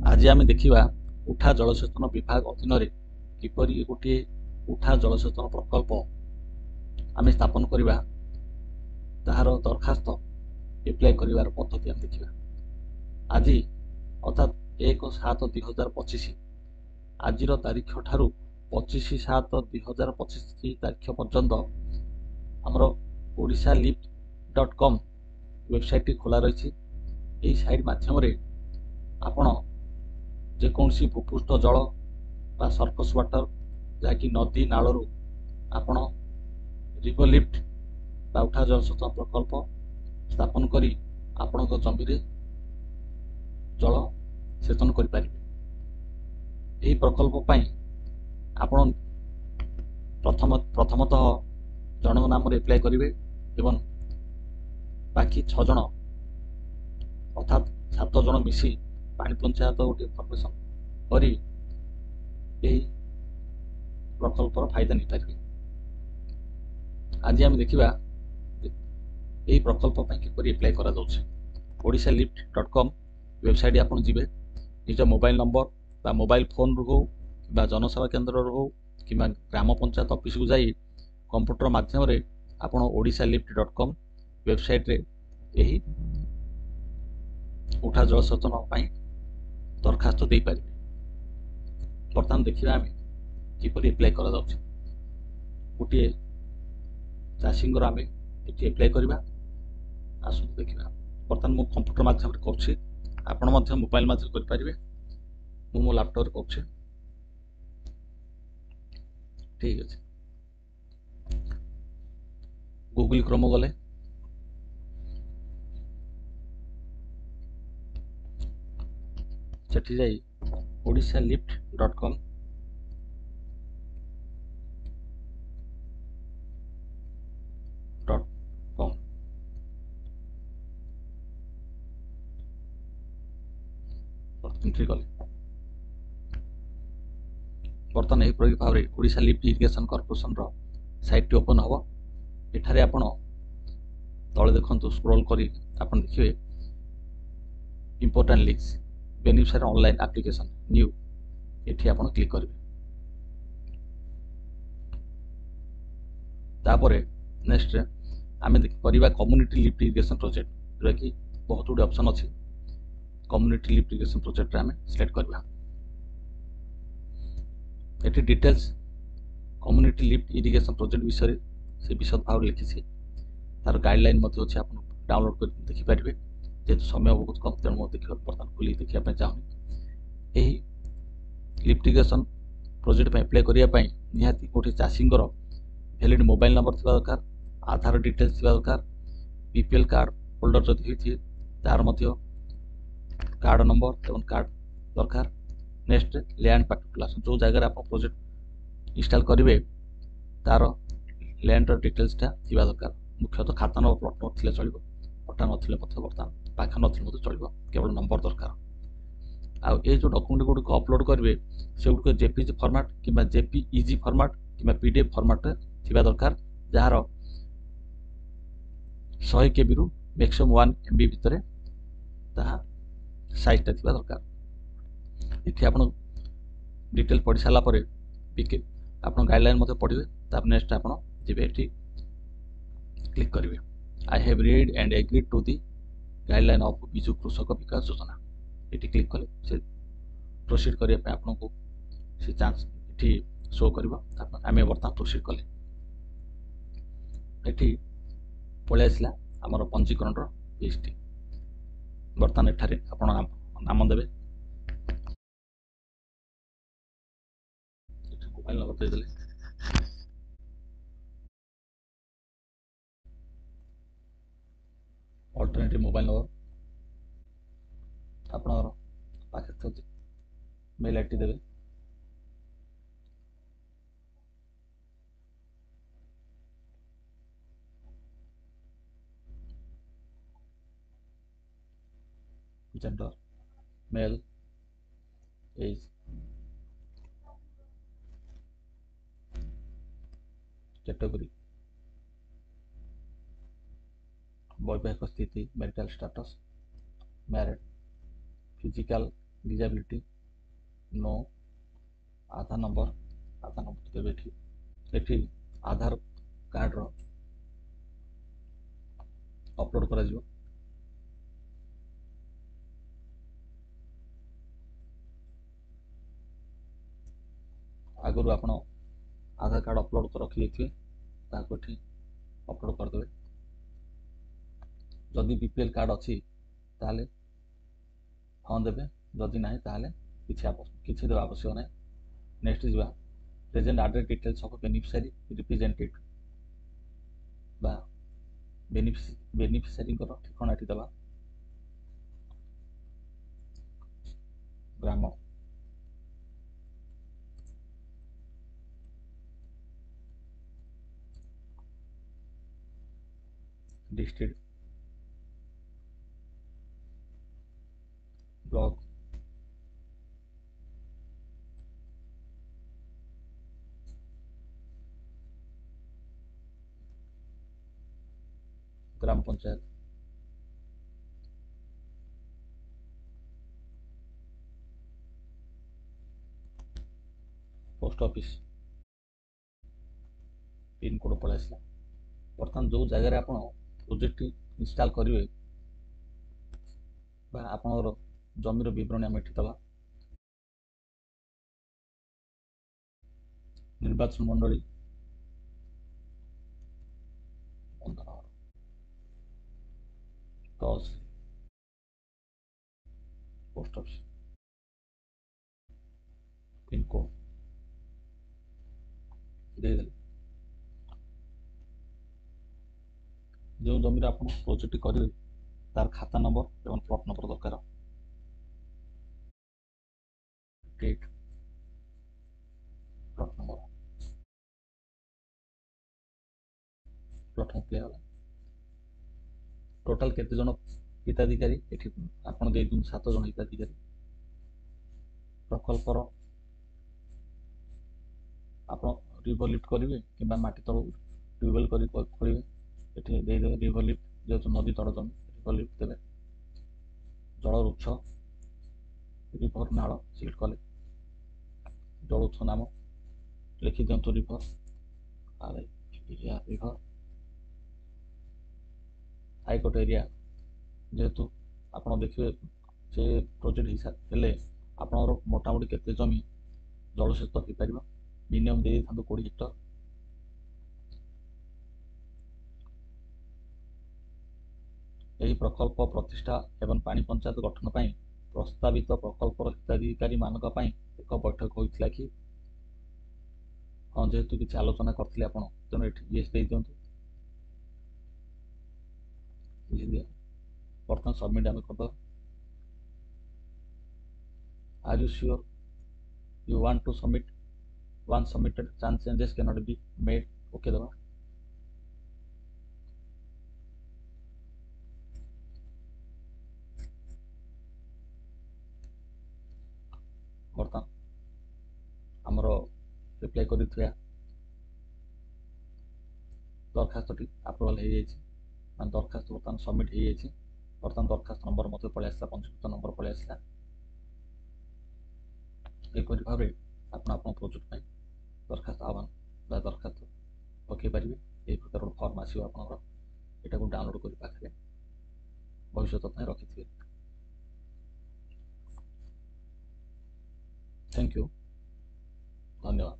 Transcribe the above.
आज आम देखा उठा जलसेचन विभाग अधीन किपरि गोटे उठा जलसेचन प्रकल्प आम स्थापन करवा तार दरखास्त एप्लाय कर पद्धति आम देखा आज अर्थात 1/7/2025 आज तारीख ठारू 25/7/2025 तारीख पर्यंत आमर odisalift.com वेबसाइट खोला रही। यही साइट माध्यम आपण जेकोसी भूपृष्ठ जल बा सरफेस वाटर जहाँकि नदी नालू आपण रिवर लिफ्ट बा उठा जलसेचन प्रकल्प स्थापन करी आपण जमी जल सेचन करें। यही प्रकल्प आपण प्रथमतः जन नाम एप्लाय करेंगे एवं बाकी 6 जन अर्थात 7 जन मिसी पानी पंचायत गोटे फर्मेशन करी यही प्रकल्पर फायदा नहीं पारे। आज आम देखा यही प्रकल्प किपरि एप्लाय करा जाउछि। odisalift.com वेबसाइट आपन जिबे निज मोबाइल नंबर बा मोबाइल फोन रु हो बा जनसेवा केन्द्र रु हो कि ग्राम पंचायत ऑफिस को जाई कंप्यूटर माध्यम रे आपन odisalift.com वेबसाइट रे यही उठा जलसेचन दरखास्त दे पारे। बर्तमान देखिए आम किपरि एप्लाय करा जाउछि। गोटे चाषी आम ये एप्लाय करवा आसु देखा। बर्तमान मु कंप्यूटर माध्यम कर आपण मोबाइल माध्यम करें मो लैपटॉप कर ठीक अच्छे। गूगल क्रोम गले सेठी जाई odisalift.com एंट्री कले बर्तमान यही भाव में Odisha lift irrigation corporation site T open हम। एठारे आपण तले देखंतु स्क्रॉल करी आपण देखिए important links beneficiary online application new एठी आपण क्लिक करेंगे। तापरे नेक्स्ट आम करवा कम्युनिटी लिफ्ट इरिगेशन प्रोजेक्ट जोटा कि बहुत गुड ऑप्शन अच्छी। कम्युनिटी लिफ्ट इरिगेशन प्रोजेक्ट आम सिलेक्ट करवा। ये details community lift irrigation project विषय से विशद भाव लिखी तार गाइडलाइन अच्छे आप डाउनलोड कर देखिपारे। जेहेतु समय बहुत कम तेणु देखा बर्तमान खोल देखा चाहूँगी। यही लिफ्ट इरिगेशन प्रोजेक्ट में एप्लाय करने निहाती गोटे चाषी वैलिड मोबाइल नंबर थी दरकार, आधार डिटेल्स थी दरकार, बीपीएल कार्ड होल्डर जदि होती तार कार्ड नंबर एवं कार्ड दरकार। नेक्स्ट लैंड पार्टिकुलर जो जगह आप प्रोजेक्ट इंस्टॉल करेंगे तार लैंड डिटेल्स थी दरकार। मुख्यतः खाता नंबर प्लॉट नंबर थी चलो पट्टा ना बर्तमान पाखा ना चलो केवल नंबर दरकार। आउ ये जो डॉक्यूमेंट गुड़िक अपलोड करेंगे से गुड़िक जेपीजी फॉर्मेट कि जेपीईजी फॉर्मेट कि पीडीएफ फॉर्मेट थी दरकार जार 100 KB रु मैक्सिमम 1 MB भितर साइज थी दरकार। ये आप डिटेल पढ़ी सारापर आप गाइडलाइन पढ़े नेक्स्ट आप क्लिक करेंगे। I have read and agreed to the guideline of Biju Krushak Vikas योजना ये क्लिक कले से प्रोसीड करने आपको से चांस ये शो कर आम बर्तमान प्रोसीड कले ये पलि आसला आमर पंजीकरण पेज। बर्तमान एठारे आपण नाम देवे मोबाइल नंबर देदेले अल्टरनेटिव मोबाइल नंबर आपनर पाखे मेल आईडी देवे जेंडर मेल एज कैटेगरी वैवाहिक स्थिति marital status married physical disability no Aadhaar number देवे एठी आधार कार्ड रो अपलोड करा जिवो आगु आपण आधार कार्ड अपलोड कर रखि देथिबे ताको एठी अपलोड कर देबे जदि बीपीएल कार्ड अछि ताले हाँ देबे जदि नाही ताले किछि देबा आवश्यक नाही नेक्स्ट जिबा present address details of beneficiary represented बा बेनिफिशियरी को ठिकाना एठी दबा ग्राम district block gram panchayat post office pin code पळै आसला बर्तमान जो जगह आप प्रोजेक्ट इंस्टॉल करेंगे आप जमीर विवरणी आम एठी दबा निर्वाचन मंडली पोस्ट ऑफिस पिन कोड दे जो जमीर आप प्रोजेक्ट करेंगे तार खाता नंबर एवं प्लॉट नंबर दरकार date plot number plot number total केते जन हिताधिकारी एठी आपण दे दिन 7 जन हिताधिकारी प्रकल्पर आपण रिवर लिफ्ट करेंगे कि माटी तल ट्यूबवेल करेंगे एठी दे देबे रिवर लिफ्ट जो नदी तल जमी रिवर लिफ्ट देबे जल उत्स रिवर नाल सिलेक्ट कले जल उत्स नाम लिखि दिंतु रिवर रिवर हाईकोर्ट एरिया जेहेतु आप देखिए से प्रोजेक्ट हिसाब हेले आपणर मोटामोटी केते जमी जलसेचित हो पार मिनिमम दे था 20 हेक्टर यही प्रकल्प प्रतिष्ठा एवं पानी पंचायत गठन पर प्रस्तावित प्रकल्पर हिताधिकारी मानक एक बैठक होता कि हाँ जेहेतु किसी आलोचना करते आप तेणु ये दे दिंतु बर्तमान सबमिट आम कर are you sure you want to submit once submitted changes cannot be made okay दबा बर्तमान आमर रिप्लाई कर दरखास्त अप्रूवाल हो जाए दरखास्त बर्तमान सबमिट हो जाए बर्तमान दरखास्त नंबर मत पलि आसला पंजीकृत नंबर पलि आसला एपरी भाव आप प्रोजेक्ट दरखास्त आह्वान दरखास्त पकई पारे यही प्रकार फर्म आसो आप डाउनलोड कर पाखे भविष्य रखी थे थैंक यू धन्यवाद।